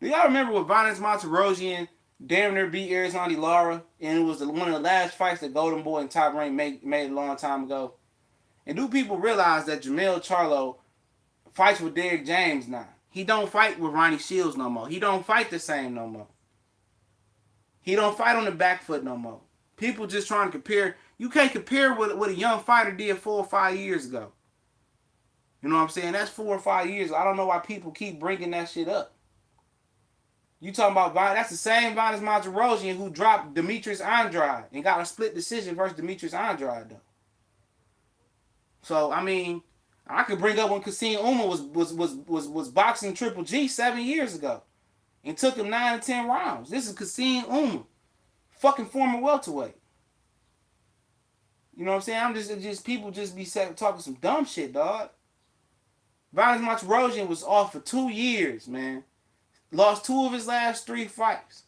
Do y'all remember when Vanes Monterosian damn near beat Arizona Lara, and it was one of the last fights that Golden Boy and Top Rank made a long time ago? And do people realize that Jamel Charlo fights with Derrick James now? He don't fight with Ronnie Shields no more. He don't fight the same no more. He don't fight on the back foot no more. People just trying to compare. You can't compare what a young fighter did 4 or 5 years ago. You know what I'm saying? That's 4 or 5 years. I don't know why people keep bringing that shit up. You talking about that's the same Vanes Monterosian who dropped Demetrius Andrade and got a split decision versus Demetrius Andrade though. So I could bring up when Kassim Uma was boxing Triple G 7 years ago and took him 9 or 10 rounds. This is Kassim Uma, fucking former welterweight. You know what I'm saying? I'm just people just be talking some dumb shit, dog. Vanes Monterosian was off for 2 years, man. Lost 2 of his last 3 fights.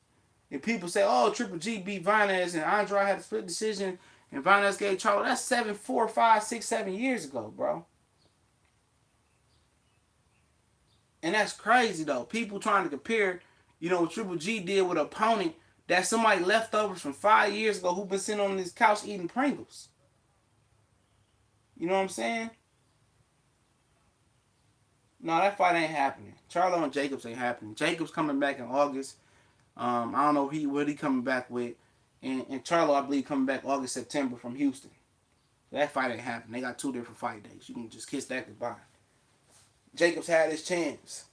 And people say, oh, Triple G beat Vanes and Andrade had a split decision and Vanes gave Charlo. That's 7, 4, 5, 6, 7 years ago, bro. And that's crazy, though. People trying to compare, what Triple G did with an opponent that somebody leftovers from 5 years ago who been sitting on this couch eating Pringles. You know what I'm saying? No, that fight ain't happening. Charlo and Jacobs ain't happening. Jacobs coming back in August. I don't know what he coming back with. And Charlo, I believe, coming back August, September from Houston. So that fight ain't happening. They got 2 different fight dates. You can just kiss that goodbye. Jacobs had his chance.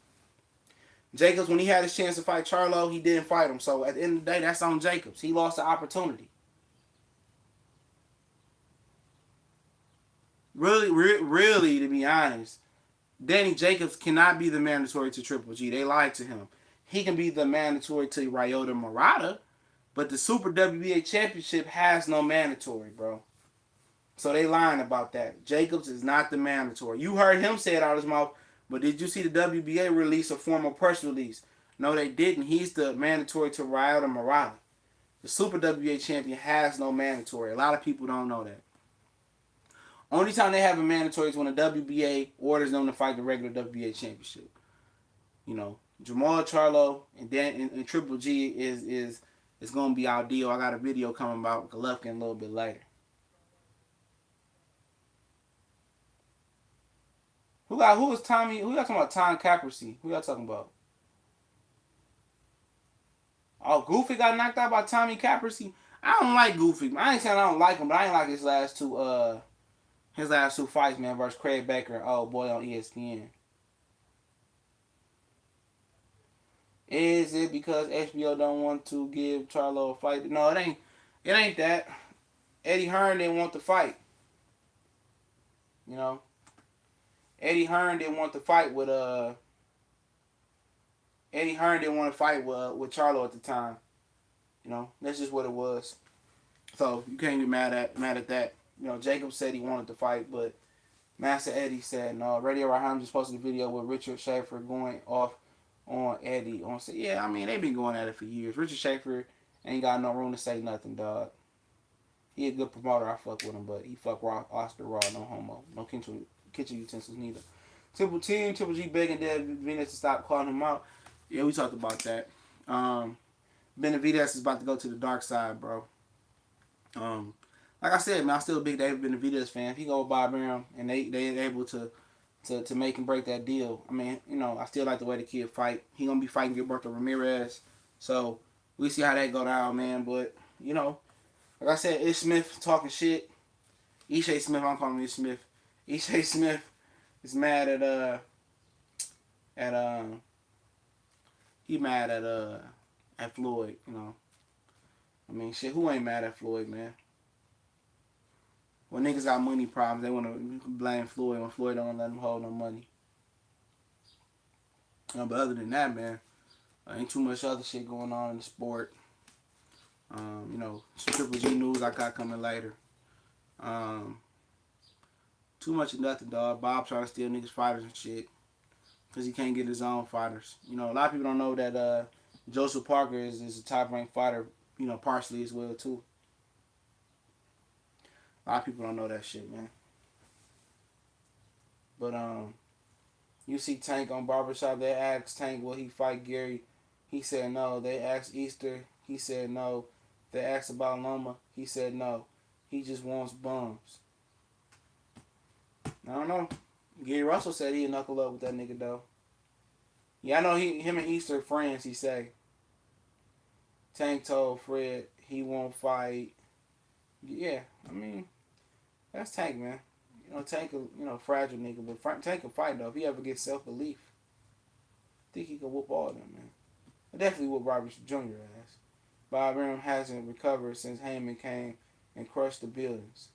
Jacobs, when he had his chance to fight Charlo, he didn't fight him. So at the end of the day, that's on Jacobs. He lost the opportunity. Really, to be honest, Danny Jacobs cannot be the mandatory to Triple G. They lied to him. He can be the mandatory to Ryota Murata, but the Super WBA Championship has no mandatory, bro. So they lying about that. Jacobs is not the mandatory. You heard him say it out of his mouth, but did you see the WBA release a formal press release? No, they didn't. He's the mandatory to Ryota Murata. The Super WBA champion has no mandatory. A lot of people don't know that. Only time they have a mandatory is when the WBA orders them to fight the regular WBA championship. Jamal Charlo and Triple G is gonna be our deal. I got a video coming about Golovkin a little bit later. Who is Tommy? Who y'all talking about? Tom Caprese. Who y'all talking about? Oh, Goofy got knocked out by Tommy Caprese. I don't like Goofy. I ain't saying I don't like him, but I ain't like his last two fights, man, versus Craig Baker and old boy on ESPN. Is it because HBO don't want to give Charlo a fight? No, it ain't. It ain't that. Eddie Hearn didn't want to fight. You know, Eddie Hearn didn't want to fight with Eddie Hearn didn't want to fight with Charlo at the time. You know, that's just what it was. So you can't be mad at that. You know, Jacob said he wanted to fight, but Master Eddie said no. Radio Raheem just posted a video with Richard Schaefer going off on Eddie. On say, yeah, I mean they've been going at it for years. Richard Schaefer ain't got no room to say nothing, dog. He a good promoter. I fuck with him, but he fuck raw, Oscar Raw, no homo, no kitchen utensils neither. Triple G begging Dev Venus to stop calling him out. Yeah, we talked about that. Benavidez is about to go to the dark side, bro. Like I said, man, I'm still a big David Benavidez fan. If he go with Bob Arum and they able to make him break that deal. I mean, you know, I still like the way the kid fight. He gonna be fighting Gilberto Ramirez, so we see how that go down, man. But you know, like I said, Ish Smith talking shit. Ishe Smith, I'm calling him Ish Smith. Ishe Smith is mad at he mad at Floyd. You know, I mean, shit, who ain't mad at Floyd, man? When niggas got money problems, they want to blame Floyd when Floyd don't let them hold no money. But other than that, man, ain't too much other shit going on in the sport. You know, some Triple G news I got coming later. Too much of nothing, dog. Bob trying to steal niggas' fighters and shit because he can't get his own fighters. You know, a lot of people don't know that Joseph Parker is a top-ranked fighter, you know, partially as well, too. A lot of people don't know that shit, man. But you see Tank on Barbershop. They asked Tank will he fight Gary. He said no. They asked Easter. He said no. They asked about Loma. He said no. He just wants bums. I don't know. Gary Russell said he'd knuckle up with that nigga though. Yeah, I know him and Easter friends. He say. Tank told Fred he won't fight. Yeah, I mean, that's Tank, man. You know, Tank, fragile nigga, but Tank can fight, though. If he ever gets self-belief, I think he can whoop all of them, man. I definitely whoop Robert Jr. ass. Bob Arum hasn't recovered since Heyman came and crushed the buildings.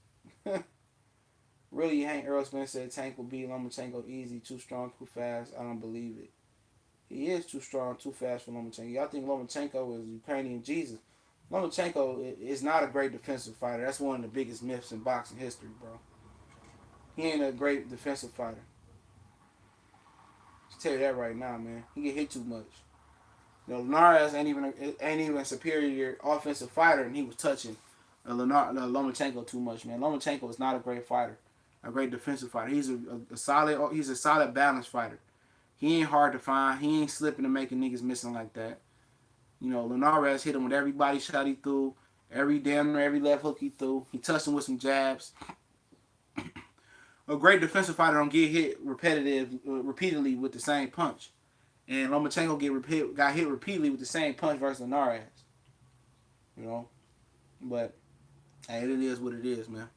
Really, Hank Earl Smith said Tank will beat Lomachenko easy, too strong, too fast. I don't believe it. He is too strong, too fast for Lomachenko. Y'all think Lomachenko is Ukrainian Jesus. Lomachenko is not a great defensive fighter. That's one of the biggest myths in boxing history, bro. He ain't a great defensive fighter. I'll tell you that right now, man. He get hit too much. You know, Linares ain't even a superior offensive fighter, and he was touching Lomachenko too much, man. Lomachenko is not a great fighter, a great defensive fighter. He's a solid balanced fighter. He ain't hard to find. He ain't slipping and making niggas missing like that. You know, Linares hit him with every body shot he threw, every left hook he threw. He touched him with some jabs. A great defensive fighter don't get hit repeatedly with the same punch. And Lomachenko got hit repeatedly with the same punch versus Linares. You know? But, hey, it is what it is, man.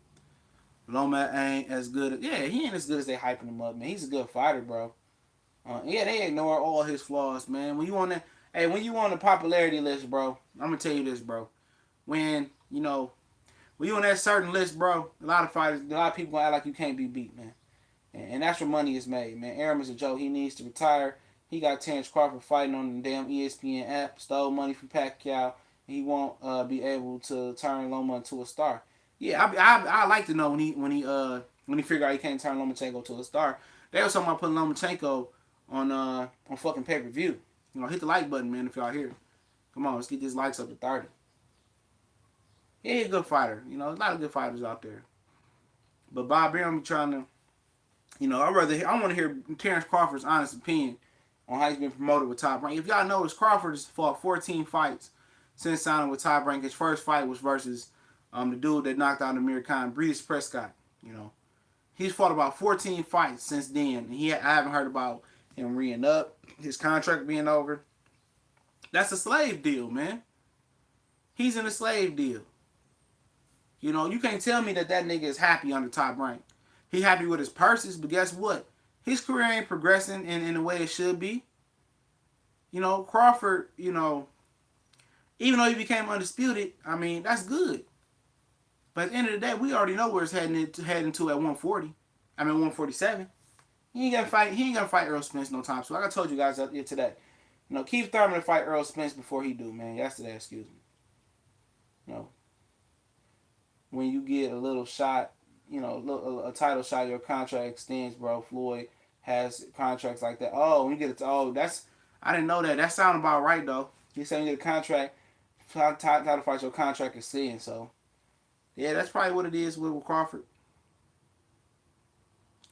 Loma ain't as good. He ain't as good as they hyping him up, man. He's a good fighter, bro. They ignore all his flaws, man. When you on the popularity list, bro, I'm gonna tell you this, bro. When you on that certain list, bro, a lot of people gonna act like you can't be beat, man. And that's where money is made, man. Arum is a joke. He needs to retire. He got Terrence Crawford fighting on the damn ESPN app, stole money from Pacquiao. He won't be able to turn Loma into a star. Yeah, I like to know when he figure out he can't turn Lomachenko to a star. They was talking about putting Lomachenko on fucking pay-per-view. You know, hit the like button, man, if y'all here. Come on, let's get these likes up to 30. Yeah, he's a good fighter. You know, there's a lot of good fighters out there. But Bob Arum trying to, I want to hear Terrence Crawford's honest opinion on how he's been promoted with Top Rank. If y'all notice, Crawford has fought 14 fights since signing with Top Rank. His first fight was versus the dude that knocked out Amir Khan, Breedis Prescott. He's fought about 14 fights since then. And I haven't heard about him re up, his contract being over. That's a slave deal, man. He's in a slave deal. You know, you can't tell me that nigga is happy on the Top Rank. He happy with his purses, but guess what? His career ain't progressing in the way it should be. You know, Crawford, you know, even though he became undisputed, I mean, that's good. But at the end of the day, we already know where it's heading to at 140. I mean 147. He ain't gonna fight Earl Spence no time. So like I told you guys today, you know, Keith Thurman to fight Earl Spence before he do, man. Yesterday, excuse me. You know, when you get a little shot, you know, a title shot, your contract extends, bro. Floyd has contracts like that. Oh, when you get it, that's I didn't know that. That sounded about right though. You saying you get a contract, title fight, your contract extends. So yeah, that's probably what it is with Crawford.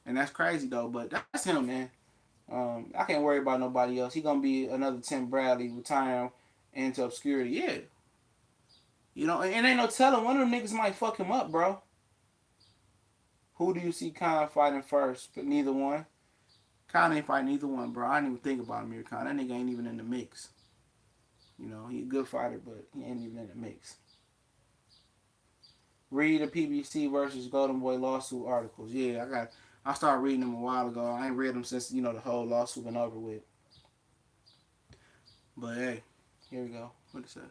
And that's crazy though, but that's him, man. I can't worry about nobody else. He gonna be another Tim Bradley retiring into obscurity. Yeah, you know, and ain't no telling one of them niggas might fuck him up, bro. Who do you see Khan fighting first? But neither one. Khan ain't fighting neither one, bro. I didn't even think about Amir Khan. That nigga ain't even in the mix. You know, he a good fighter, but he ain't even in the mix. Read the PBC versus Golden Boy lawsuit articles. Yeah, I started reading them a while ago. I ain't read them since, you know, the whole lawsuit been over with. But hey, here we go. What is that?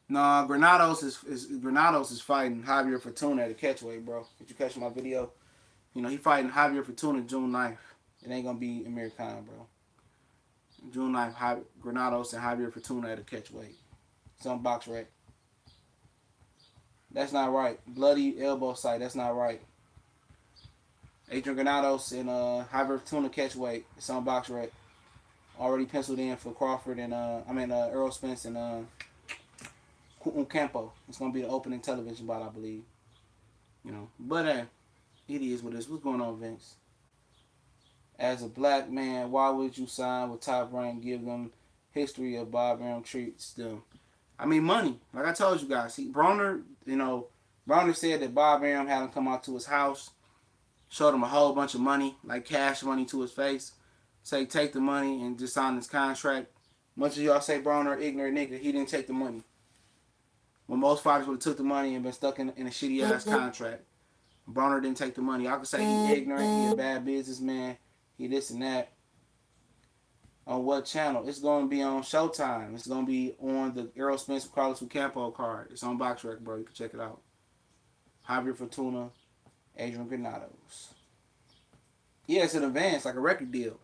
Nah, Granados is fighting Javier Fortuna at the catchweight, bro. Did you catch my video? You know, he fighting Javier Fortuna June 9th. It ain't gonna be Amir Khan, bro. June 9th, Granados and Javier Fortuna at the catchweight. It's on BoxRec. That's not right. Bloody elbow sight. That's not right. Adrian Granados and Javier Fortuna catchweight. It's on BoxRec. Already penciled in for Crawford and Earl Spence and Campo. It's gonna be the opening television bout, I believe. You know, but it is what it is. What's going on, Vince? As a black man, why would you sign with Top Rank? Give them history of Bob Arum treats them. I mean, money. Like I told you guys, Broner said that Bob Arum had him come out to his house, showed him a whole bunch of money, like cash money to his face. Say, take the money and just sign this contract. Much as y'all say Broner ignorant nigga, he didn't take the money. When most fighters would have took the money and been stuck in a shitty ass contract. Broner didn't take the money. I could say he ignorant, he a bad businessman, he this and that. On what channel? It's going to be on Showtime. It's going to be on the Errol Spence Carlos Campo card. It's on BoxRec, bro. You can check it out. Javier Fortuna, Adrian Granados. Yeah, it's an advance, like a record deal.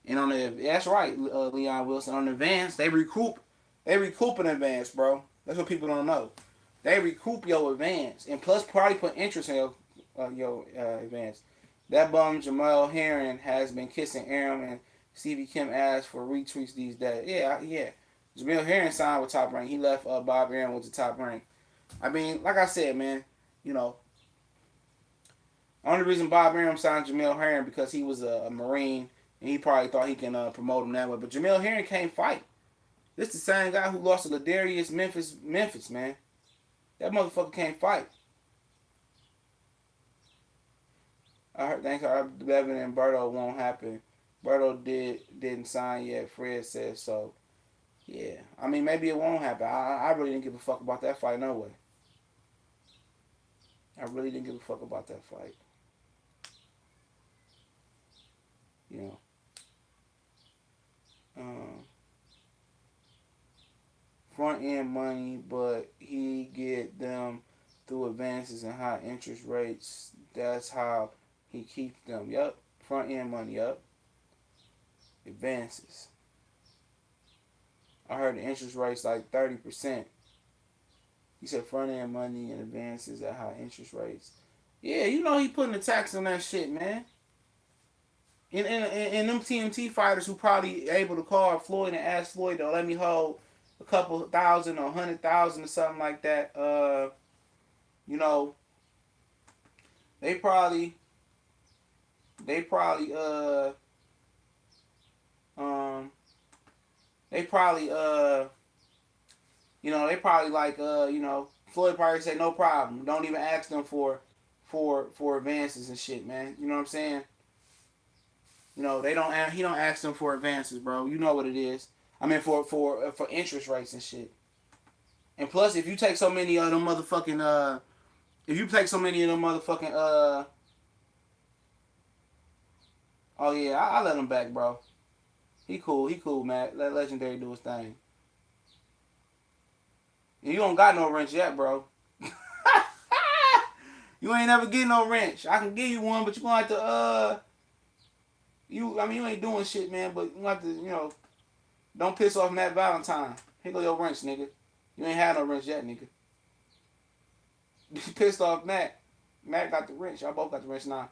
And on the that's right, Leon Wilson. On the advance, they recoup an advance, bro. That's what people don't know. They recoup your advance, and plus probably put interest in your advance. That bum Jamal Herring has been kissing Arum and Stevie Kim ass for retweets these days. Yeah. Jamal Herring signed with Top Rank. He left Bob Arum with the Top Rank. I mean, like I said, man, you know, only reason Bob Arum signed Jamal Herring because he was a Marine and he probably thought he can promote him that way. But Jamal Herring can't fight. This is the same guy who lost to Ladarius Memphis, man. That motherfucker can't fight. I heard Bevan and Berto won't happen. Berto didn't sign yet. Fred says so. Yeah, I mean maybe it won't happen. I really didn't give a fuck about that fight no way. I really didn't give a fuck about that fight. You know. Front end money, but he get them through advances and high interest rates. That's how he keeps them. Yup. Front end money. Yup. Advances. I heard the interest rate's like 30%. He said front end money and advances at high interest rates. Yeah, you know he putting the tax on that shit, man. And them TMT fighters who probably able to call Floyd and ask Floyd to let me hold a couple thousand or 100,000 or something like that. You know, they probably like Floyd probably say no problem. Don't even ask them for advances and shit, man. You know what I'm saying? You know, he don't ask them for advances, bro. You know what it is. I mean for interest rates and shit. And plus, if you take so many of them motherfucking if you take so many of them motherfucking oh yeah, I let him back, bro. He cool, man. Let Legendary do his thing. And you don't got no wrench yet, bro. You ain't never get no wrench. I can give you one, but you gonna have to you ain't doing shit, man, but you have to, don't piss off Matt Valentine. Here go your wrench, nigga. You ain't had no wrench yet, nigga. You pissed off Matt. Matt got the wrench. Y'all both got the wrench now.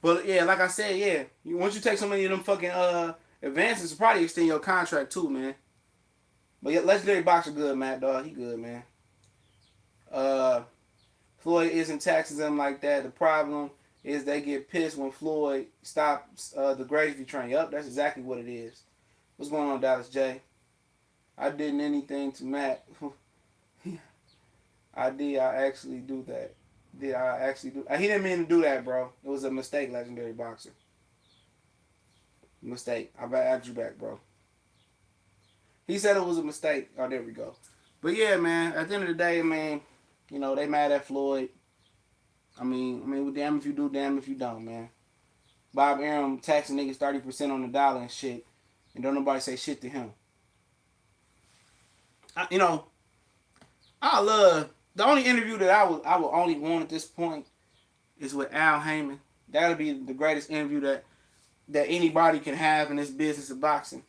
But yeah, like I said, yeah. Once you take so many of them fucking advances, it'll probably extend your contract too, man. But yeah, Legendary Boxer good, Matt, dog. He good, man. Floyd isn't taxing them like that. The problem is they get pissed when Floyd stops the gravy train. Yup, that's exactly what it is. What's going on, Dallas J? I didn't anything to Matt. I did. I actually do that. Did I actually do? He didn't mean to do that, bro. It was a mistake, Legendary Boxer. Mistake. I add you back, bro. He said it was a mistake. Oh, there we go. But yeah, man. At the end of the day, man, they mad at Floyd. I mean, damn if you do, damn if you don't, man. Bob Arum taxing niggas 30% on the dollar and shit, and don't nobody say shit to him. I love the only interview that I would only want at this point is with Al Heyman. That'll be the greatest interview that anybody can have in this business of boxing.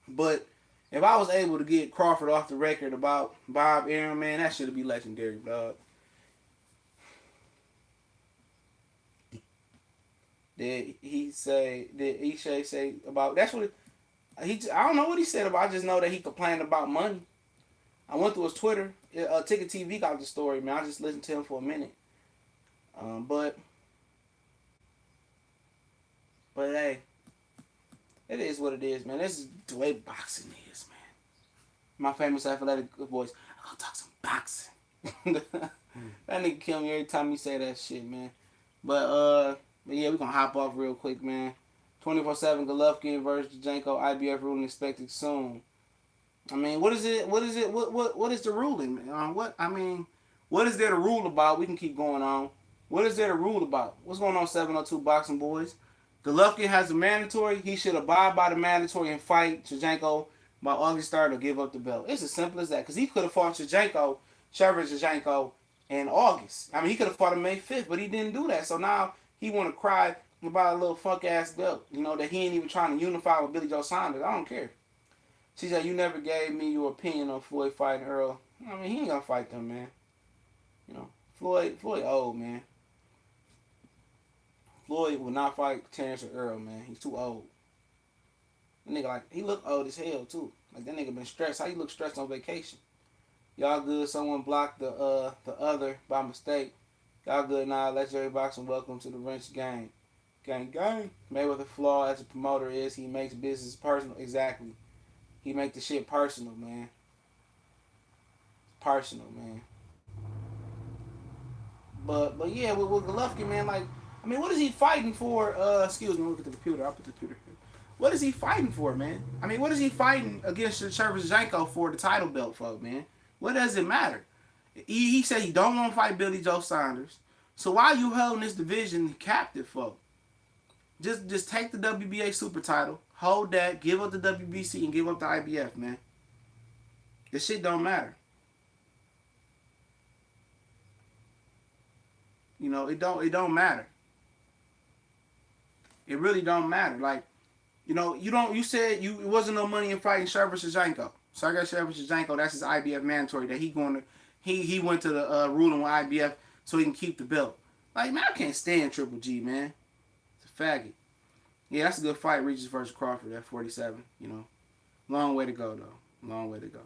But if I was able to get Crawford off the record about Bob Arum, man, that should be legendary, dog. Did Ishay say about that's what I don't know what he said about. I just know that he complained about money. I went through his Twitter. Ticket TV got the story, man. I just listened to him for a minute. But hey, it is what it is, man. This is the way boxing is, man. My famous athletic voice. I'm gonna talk some boxing. That nigga kill me every time he say that shit, man. But yeah, we gonna hop off real quick, man. 24/7 Golovkin versus Janko. IBF ruling expected soon. I mean, what is it? What is it? What is the ruling, man? What is there to rule about? We can keep going on. What is there to rule about? What's going on, 702 Boxing Boys? Golovkin has a mandatory. He should abide by the mandatory and fight Shevchenko by August 3rd or give up the belt. It's as simple as that. Because he could have fought Shevchenko in August. I mean, he could have fought him May 5th, but he didn't do that. So now he want to cry about a little fuck-ass belt. That he ain't even trying to unify with Billy Joe Saunders. I don't care. She said, you never gave me your opinion on Floyd fighting Earl. I mean, he ain't gonna fight them, man. Floyd old, man. Floyd will not fight Terrence or Earl, man. He's too old. That nigga, he look old as hell, too. Like, that nigga been stressed. How you look stressed on vacation? Y'all good? Someone blocked the other by mistake. Y'all good now? Legendary Boxing, welcome to the wrench gang. Gang. Mayweather flaw as a promoter is he makes business personal. Exactly. He make the shit personal, man. Personal, man. But yeah, with Golovkin, man, what is he fighting for? Excuse me, look at the computer. I'll put the computer here. What is he fighting for, man? What is he fighting against Shevchenko for the title belt for, man? What does it matter? He said he don't want to fight Billy Joe Saunders. So why are you holding this division captive for? Just take the WBA super title, hold that, give up the WBC, and give up the IBF, man. This shit don't matter. It don't matter. It really don't matter. You said it wasn't no money in fighting Shevchenko. So I got Shevchenko, that's his IBF mandatory that he went to the ruling with IBF so he can keep the belt. Man, I can't stand Triple G, man. It's a faggot. Yeah, that's a good fight, Regis versus Crawford at 47, Long way to go, though. Long way to go.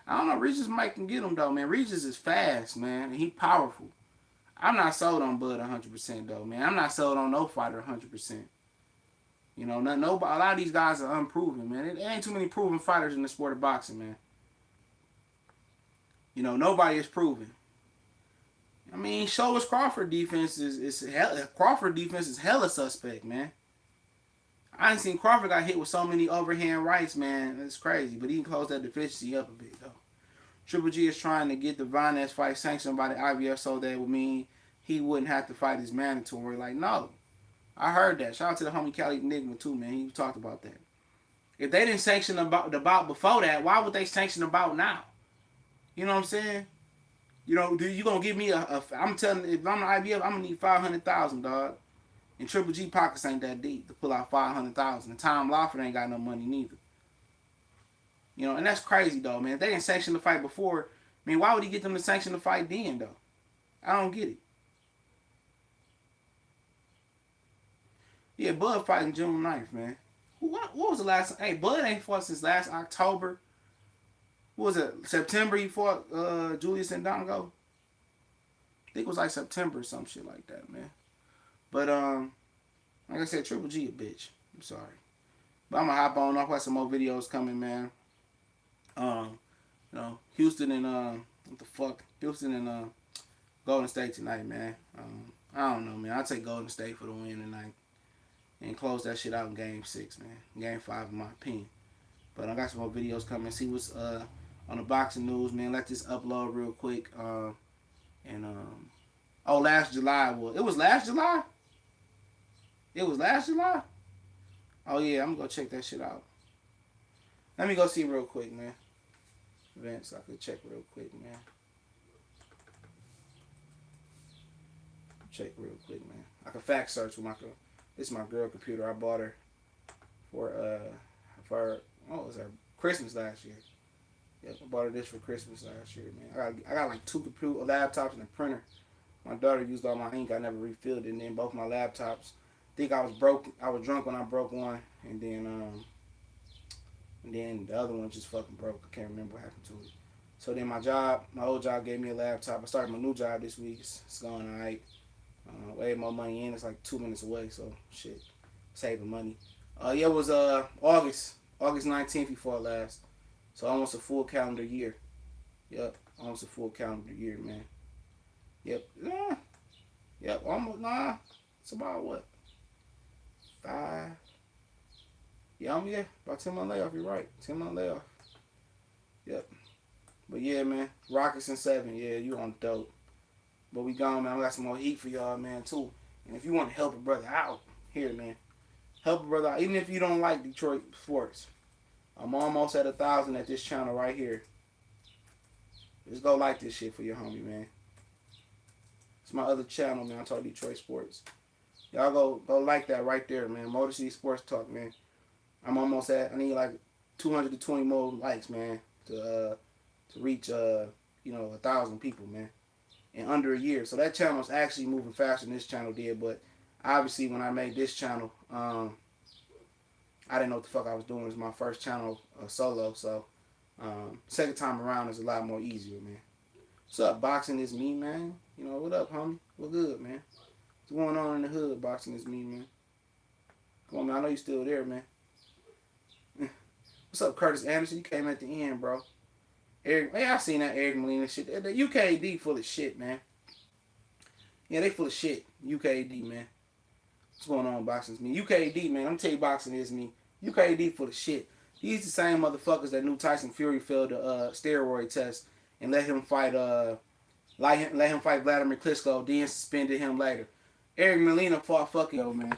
I don't know, Regis might can get him, though, man. Regis is fast, man, and he powerful. I'm not sold on Bud 100%, though, man. I'm not sold on no fighter 100%. A lot of these guys are unproven, man. There ain't too many proven fighters in the sport of boxing, man. Nobody is proven. Show us Crawford defense is hella suspect, man. I ain't seen Crawford got hit with so many overhand rights, man. It's crazy. But he can close that deficiency up a bit, though. Triple G is trying to get the Vanez fight sanctioned by the IBF so that would mean he wouldn't have to fight his mandatory. Like, no. I heard that. Shout out to the homie Cali Enigma, too, man. He talked about that. If they didn't sanction the bout before that, why would they sanction the bout now? You know what I'm saying? You know, you gonna give me I'm telling, if I'm the IBF, I'm gonna need 500,000, dog. And Triple G pockets ain't that deep to pull out 500,000. And Tom Lawford ain't got no money neither. You know, and that's crazy though, man. If they didn't sanction the fight before, I mean, why would he get them to sanction the fight then though? I don't get it. Yeah, Bud fighting June 9th, man. What was the last? Hey, Bud ain't fought since last October. What was it? September he fought Julius Ndongo. I think it was like September or some shit like that, man. But like I said, Triple G a bitch. I'm sorry. But I'm gonna hop on. I'll have some more videos coming, man. You know, Houston and what the fuck? Houston and Golden State tonight, man. I don't know, man. I'll take Golden State for the win tonight. And close that shit out in game 6, man. Game 5 in my opinion. But I got some more videos coming. See what's on the boxing news, man. Let this upload real quick. Oh, last July it was last July? It was last July? Oh yeah, I'm gonna go check that shit out. Let me go see real quick, man. Events, I could check real quick, man. Check real quick, man. I can fact search with my girl. This is my girl computer. I bought her for what was her Christmas last year. Yep, I bought her this for Christmas last year, man. I got like 2 computer laptops and a printer. My daughter used all my ink. I never refilled it, and then both my laptops. I think I was broke. I was drunk when I broke one, and then the other one just fucking broke. I can't remember what happened to it. So then my old job gave me a laptop. I started my new job this week. It's going alright. Way more money in. It's like 2 minutes away, so shit, saving money. Yeah, it was August 19th before last. So almost a full calendar year. Yep, almost a full calendar year, man. Yep, yep, almost It's about what? 5. Yeah, about 10 month layoff. You're right, 10 month layoff. Yep. But yeah, man, Rockets in 7. Yeah, you on dope. But we gone, man. I got some more heat for y'all, man, too. And if you want to help a brother out, here, man. Help a brother out. Even if you don't like Detroit sports. I'm almost at 1,000 at this channel right here. Just go like this shit for your homie, man. It's my other channel, man. I talk Detroit sports. Y'all go like that right there, man. Motor City Sports Talk, man. I'm almost at, I need like 220 more likes, man, to reach 1,000 people, man, in under a year. So that channel's actually moving faster than this channel did. But obviously, when I made this channel, I didn't know what the fuck I was doing. It was my first channel solo, so second time around is a lot more easier, man. What's up, boxing is me, man. You know what up, homie? What good, man? What's going on in the hood? Boxing is me, man. Come on, man. I know you still there, man. What's up, Curtis Anderson? You came at the end, bro. Eric, hey, I seen that Eric Molina shit. The UKD full of shit, man. Yeah, they full of shit. UKD, man. What's going on, boxing is me? UKD, man. I'm gonna tell you, boxing is me. UKD full of shit. These the same motherfuckers that knew Tyson Fury failed the steroid test and let him fight let him fight Vladimir Klitschko, then suspended him later. Eric Molina fought fucking man.